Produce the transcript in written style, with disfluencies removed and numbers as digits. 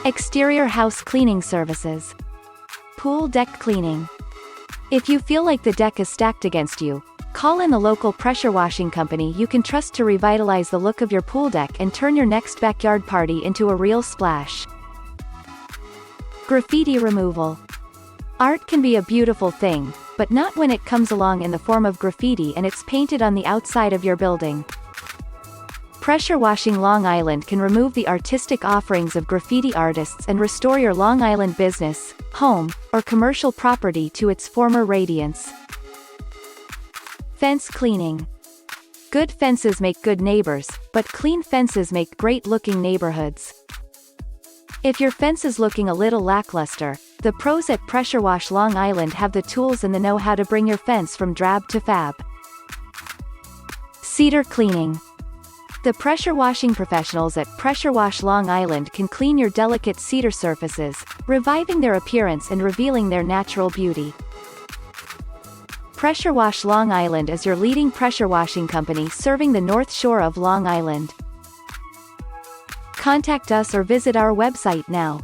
Exterior house cleaning services. Pool deck cleaning. If you feel like the deck is stacked against you, call in the local pressure washing company you can trust to revitalize the look of your pool deck and turn your next backyard party into a real splash. Graffiti removal. Art can be a beautiful thing, but not when it comes along in the form of graffiti and it's painted on the outside of your building. Pressure washing Long Island can remove the artistic offerings of graffiti artists and restore your Long Island business, home, or commercial property to its former radiance. Fence cleaning. Good fences make good neighbors, but clean fences make great-looking neighborhoods. If your fence is looking a little lackluster, the pros at Pressure Wash Long Island have the tools and the know-how to bring your fence from drab to fab. Cedar Cleaning. The pressure washing professionals at Pressure Wash Long Island can clean your delicate cedar surfaces, reviving their appearance and revealing their natural beauty. Pressure Wash Long Island is your leading pressure washing company serving the North Shore of Long Island. Contact us or visit our website now.